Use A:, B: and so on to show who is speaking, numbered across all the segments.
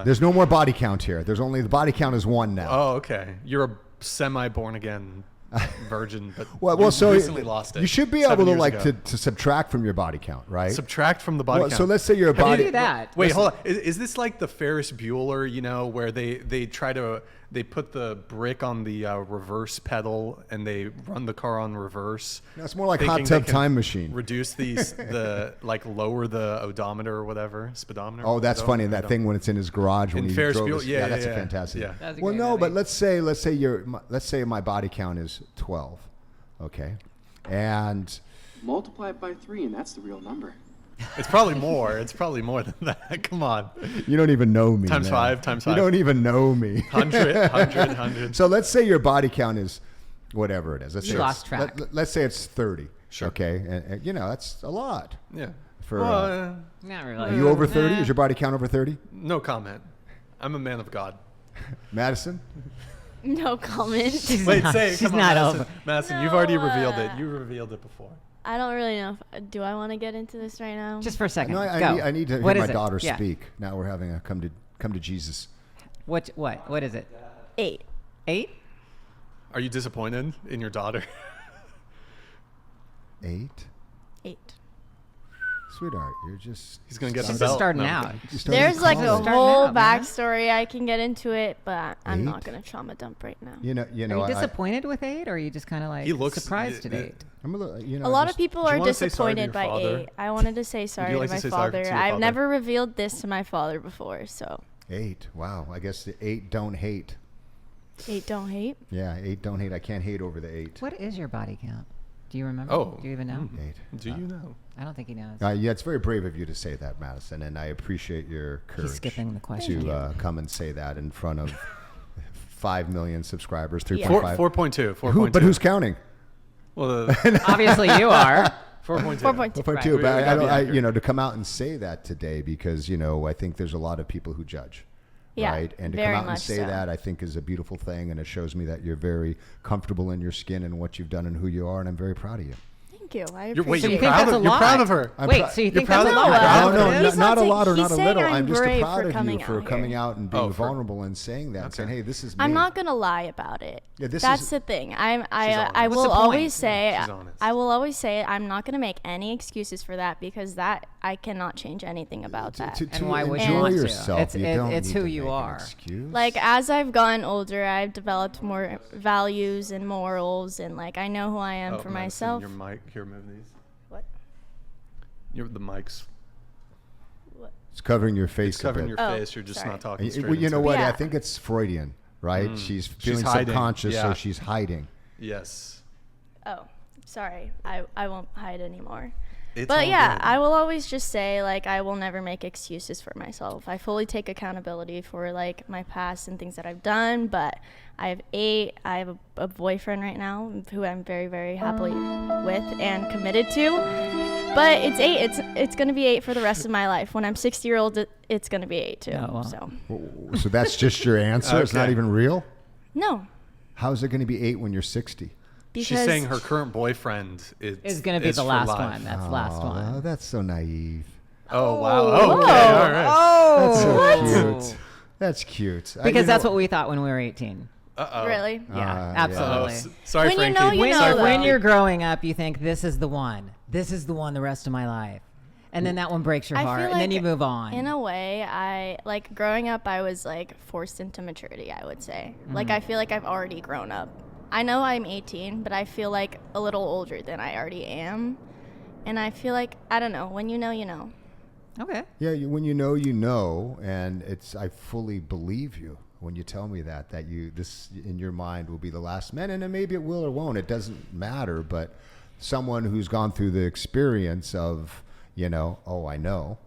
A: There's no more body count here. There's only the body count is 1 now.
B: Oh, okay. You're a semi-born again virgin, but
A: well, so
B: recently lost it.
A: You should be
B: 7
A: able to
B: years ago.
A: to subtract from your body count, right?
B: Subtract from the body count.
A: So let's say you're a
C: How do
A: body.
C: you do that?
B: Wait, hold on. Is this like the Ferris Bueller, where they try to they put the brick on the reverse pedal and they run the car on reverse?
A: No, it's more like
B: thinking
A: Hot
B: they
A: Tub
B: can
A: Time Machine.
B: Reduce the lower the odometer or whatever, speedometer.
A: Oh, that's funny. That thing when it's in his garage when
B: In
A: he
B: Ferris
A: drove
B: Bueller,
A: his,
B: yeah,
A: that's
B: yeah,
A: a fantastic.
B: yeah.
C: That's a
A: Well,
C: great
A: no,
C: movie.
A: but let's say my body count is 12, okay, and
D: Multiply it by 3, and that's the real number.
B: It's probably more. It's probably more than that. Come on.
A: you don't even know me.
B: Times
A: man.
B: 5, times 5.
A: You don't even know me.
B: 100.
A: So let's say your body count is whatever it is. Let's
C: You
A: say
C: lost
A: it's-
C: track.
A: Let's say it's 30.
B: Sure.
A: Okay, and that's a lot.
B: Yeah.
A: For
C: Not
A: are
C: really.
A: you over 30? Is your body count over 30?
B: No comment. I'm a man of God.
A: Madison?
E: No comment.
B: Wait,
C: not-
B: say it.
C: she's
B: Come on,
C: not
B: Madison.
C: over.
B: Madison, you've already
E: No,
B: revealed it. You revealed it before.
E: I don't really know. Do I want to get into this right now?
C: Just for a second.
A: No,
C: Go.
A: I need to hear
C: What
A: my
C: is it?
A: daughter
C: Yeah.
A: speak. Now we're having a come to Jesus.
C: What is it?
E: 8.
C: 8?
B: Are you disappointed in your daughter?
A: 8?
E: 8.
A: Sweetheart, you're just...
B: He's gonna get
C: She's
B: the
C: just
B: belt.
C: starting
B: No,
C: out.
B: okay.
A: you started
E: There's like a
A: college.
C: Starting
E: whole
C: out, man.
E: backstory I can get into it, but I'm not
A: 8?
E: going to trauma dump right now.
A: You know,
C: Are you disappointed with 8, or are you just kind of like
B: He looks-
C: surprised at
B: y-
C: 8?
A: I'm a little, you know,
E: A lot
A: just-
E: of people
B: Do you
E: are
B: wanna say sorry to
E: disappointed
B: your
E: by
B: father?
E: 8. I wanted to say sorry
B: like
E: to
B: to
E: my
B: say sorry to
E: father.
B: your
E: I've
B: father?
E: never revealed this to my father before, so
A: 8. Wow. I guess the 8 don't hate.
E: 8 don't hate.
A: Yeah, 8 don't hate. I can't hate over the 8.
C: What is your body count? Do you remember?
B: Oh.
C: Do you even know?
A: 8.
B: Do you know?
C: I don't think he knows.
A: Yeah, it's very brave of you to say that, Madison, and I appreciate your courage.
C: He's skipping the question.
A: to come and say that in front of 5 million subscribers,
E: Yeah.
A: 3.5.
B: 4.2. 4.2.
A: But who's counting?
B: Well,
C: Obviously, you are.
B: 4.2.
E: 4.2.
A: 4.2.
B: We
A: But I
B: gotta be
A: don't,
B: accurate.
A: to come out and say that today because, I think there's a lot of people who judge.
E: Yeah,
A: Right? And to
E: very
A: come out and
E: much
A: say
E: so.
A: that, I think, is a beautiful thing, and it shows me that you're very comfortable in your skin and what you've done and who you are, and I'm very proud of you.
E: Thank you. I
B: You're, wait,
E: appreciate
C: So you
B: you're
C: think
B: proud
C: that's a
B: of, you're
C: lot?
B: proud of her.
A: I'm
C: Wait,
A: prou-
C: so you
A: you're
C: think
A: proud
C: that's
A: of
C: a lot?
E: No,
C: That's
A: No,
C: what
A: no,
C: it
A: no,
C: is?
A: not a
E: He's
A: lot or
E: not
A: not a
E: saying
A: little.
E: I'm
A: I'm just
E: brave
A: proud
E: for
A: of you
E: coming
A: for
E: out
A: coming
E: here.
A: out and being
B: Oh, for-
A: vulnerable and saying that, saying, hey, this is me.
E: I'm not gonna lie about it.
A: Yeah, this
E: That's
A: is-
E: the thing. I
B: honest.
E: I
B: What's
E: will
C: the point?
E: always say
B: She's honest.
E: I will always say I'm not gonna make any excuses for that because that I cannot change anything about that.
C: And why would you
A: enjoy
C: want to?
A: yourself,
C: It's-
A: you
C: it-
A: don't
C: it's
A: need
C: who
A: to
C: you
A: make an
C: are.
A: excuse.
E: Like as I've gotten older, I've developed more values and morals, and like I know who I am
B: Oh,
E: for
B: Madison,
E: myself.
B: Your mic. Here, move these.
E: What?
B: The mic's
A: It's covering your face.
B: it's covering
A: a
B: your
A: bit.
E: Oh,
B: face. You're just
E: sorry.
B: not talking
A: And
B: straight.
A: well, you
B: into
A: know
B: it.
A: what? I
E: Yeah.
A: think it's Freudian, right? She's feeling
B: hiding.
A: subconscious, so
B: Yeah.
A: she's hiding.
B: Yes.
E: Oh, sorry. I won't hide anymore.
B: It's
E: But
B: all
E: yeah,
B: good.
E: I will always just say like I will never make excuses for myself. I fully take accountability for like my past and things that I've done. But I have 8. I have a boyfriend right now who I'm very very happily with and committed to. But it's 8. It's gonna be 8 for the rest of my life. When I'm 60-year-old, it's gonna be 8 too.
C: Oh, wow.
E: So
A: So that's just your answer? It's not
B: Okay.
A: even real?
E: no,
A: How's it going to be 8 when you're 60?
E: because
B: She's saying her current boyfriend
C: Is going to be the
B: for
C: last
B: life.
C: one. That's the last
A: Oh,
C: one.
A: that's so naive.
B: Oh wow. Oh, okay. All right.
A: That's so
C: What?
A: cute. That's cute.
C: Because that's what we thought when we were 18.
B: Uh-oh.
E: really.
C: Yeah,
A: yeah.
B: Oh,
C: absolutely.
B: sorry,
E: When you
B: Frankie.
E: know, you
C: When,
E: know,
B: Sorry,
E: though.
C: when
B: Frankie.
C: you're growing up, you think this is the one. This is the one the rest of my life. And then that one breaks your
E: I
C: heart.
E: feel
C: And then
E: like
C: you move on.
E: In a way, I like growing up. I was like forced into maturity. I would say, like, I feel like I've already grown up. I know I'm 18, but I feel like a little older than I already am. And I feel like I don't know. When you know, you know.
C: Okay.
A: Yeah, when you know, and I fully believe you when you tell me that this in your mind will be the last man, and then maybe it will or won't. It doesn't matter, but someone who's gone through the experience of, oh, I know,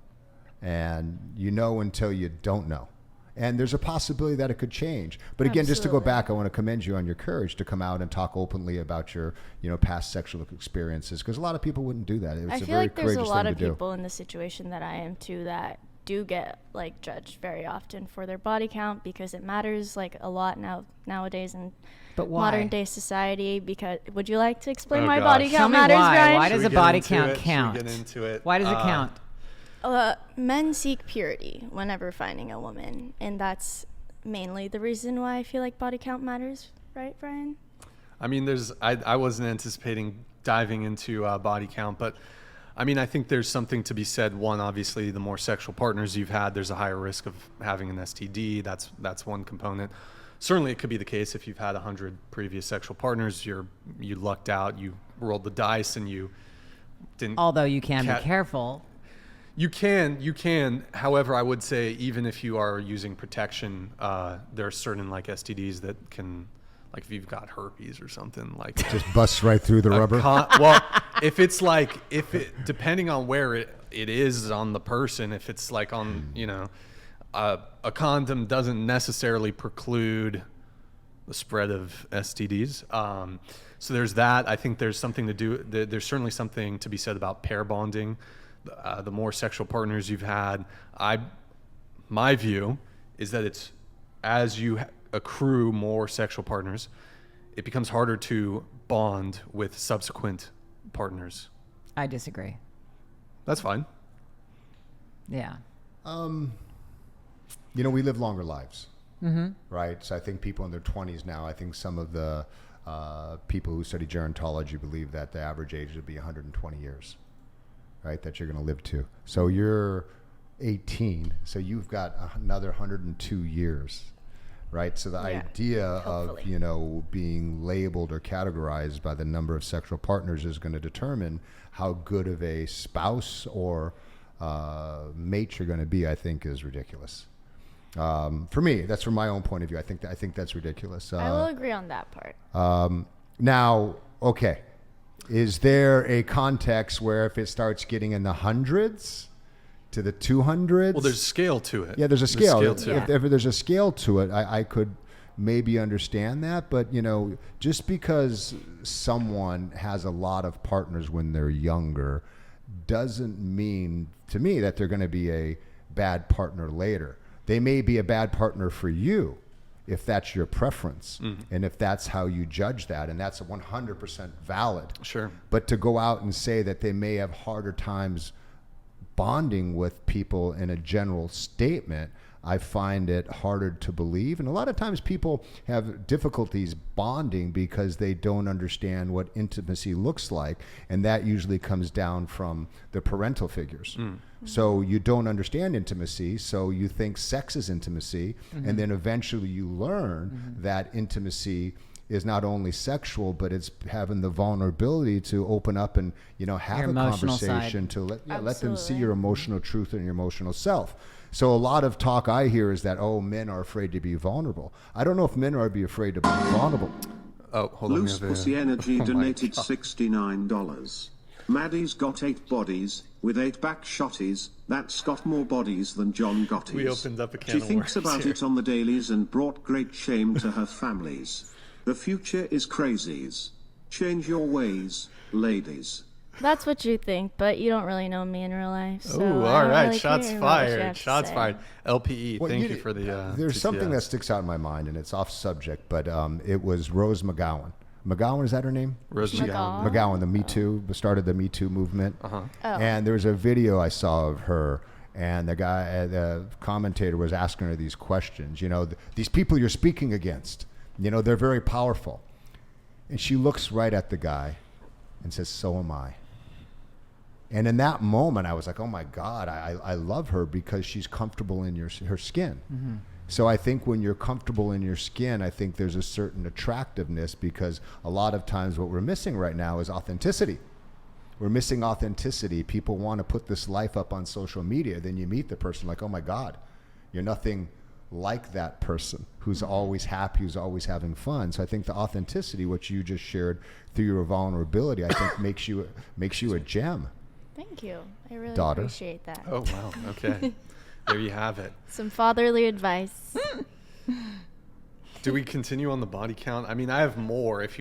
A: and you know until you don't know. And there's a possibility that it could change. But again, just to go
E: Absolutely.
A: back, I want to commend you on your courage to come out and talk openly about your, past sexual experiences, because a lot of people wouldn't do that. It's
E: I
A: a
E: feel
A: very
E: like there's a
A: courageous
E: lot
A: thing
E: of
A: to do.
E: people in the situation that I am too that do get like judged very often for their body count because it matters like a lot nowadays in
C: But why?
E: modern day society. Because would you like to explain
B: Oh,
E: why
B: gosh.
E: body
C: Tell
E: count
C: me
E: matters,
C: why.
E: Brian?
C: Why
B: Should
C: does
B: we
C: a
B: get
C: body
B: into
C: count
B: it? Should we
C: count?
B: get into it?
C: Why does it count?
E: Men seek purity whenever finding a woman, and that's mainly the reason why I feel like body count matters, right, Brian?
B: I mean, I wasn't anticipating diving into body count, but I mean, I think there's something to be said. One, obviously, the more sexual partners you've had, there's a higher risk of having an STD. That's one component. Certainly, it could be the case if you've had 100 previous sexual partners, you lucked out, you rolled the dice, and you didn't.
C: Although you can be careful.
B: You can. However, I would say even if you are using protection, there are certain like STDs that can, like if you've got herpes or something, like
A: Just busts right through the rubber.
B: well, if it's like depending on where it is on the person, if it's like on a condom doesn't necessarily preclude the spread of STDs. So there's that. I think there's something to do. There's certainly something to be said about pair bonding. The more sexual partners you've had, my view is that it's as you accrue more sexual partners, it becomes harder to bond with subsequent partners.
C: I disagree.
B: That's fine.
C: Yeah.
A: We live longer lives, right? So I think people in their 20s now, I think some of the people who study gerontology believe that the average age would be 120 years, right? That you're going to live to. So you're 18, so you've got another 102 years, right? So the idea
E: hopefully.
A: of, being labeled or categorized by the number of sexual partners is going to determine how good of a spouse or mate you're going to be, I think is ridiculous. For me, that's from my own point of view. I think that's ridiculous.
E: I will agree on that part.
A: Now, okay, is there a context where if it starts getting in the hundreds to the 200s?
B: Well, there's a scale to it.
A: Yeah, there's a scale.
B: to it.
A: If there's a scale to it, I could maybe understand that. But, just because someone has a lot of partners when they're younger doesn't mean to me that they're going to be a bad partner later. They may be a bad partner for you if that's your preference and if that's how you judge that, and that's 100% valid.
B: Sure.
A: But to go out and say that they may have harder times bonding with people in a general statement, I find it harder to believe. And a lot of times people have difficulties bonding because they don't understand what intimacy looks like. And that usually comes down from the parental figures. So you don't understand intimacy, so you think sex is intimacy. And then eventually you learn that intimacy is not only sexual, but it's having the vulnerability to open up and, have
C: Your
A: a
C: emotional
A: conversation
C: side.
A: to let them see
E: Absolutely.
A: your emotional truth and your emotional self. So a lot of talk I hear is that, men are afraid to be vulnerable. I don't know if men are afraid to be vulnerable.
B: Oh, hold on.
F: Loose Pussy Energy
B: my
F: donated
B: God.
F: $69. Maddie's got 8 bodies, with 8 back shotties. That's got more bodies than John Gotti's.
B: We opened up a can
F: She
B: of
F: thinks
B: worms
F: about
B: here.
F: it on the dailies and brought great shame to her families. The future is crazies. Change your ways, ladies.
E: That's what you think, but you don't really know me in real life. So
B: Oh,
E: I
B: all
E: don't
B: right.
E: really
B: Shots
E: care what you have
B: fired.
E: to
B: Shots
E: say.
B: fired. LPE,
A: Well,
B: thank you for the.
A: There's something
B: TTS.
A: that sticks out in my mind, and it's off subject, but it was Rose McGowan. McGowan, is that her name?
B: Rose
E: McGowan.
A: McGowan, the Me Too, started the Me Too movement.
E: Oh.
A: And there was a video I saw of her, and the commentator was asking her these questions. These people you're speaking against, they're very powerful. And she looks right at the guy and says, "So am I." And in that moment, I was like, oh my God, I love her because she's comfortable in her skin. So I think when you're comfortable in your skin, I think there's a certain attractiveness, because a lot of times what we're missing right now is authenticity. We're missing authenticity. People want to put this life up on social media. Then you meet the person like, oh my God, you're nothing like that person who's always happy, who's always having fun. So I think the authenticity, what you just shared through your vulnerability, I think makes you a gem.
E: Thank you. I really
A: Daughter.
E: appreciate that.
B: Oh, wow. Okay. There you have it.
E: Some fatherly advice.
B: Do we continue on the body count? I mean, I have more if you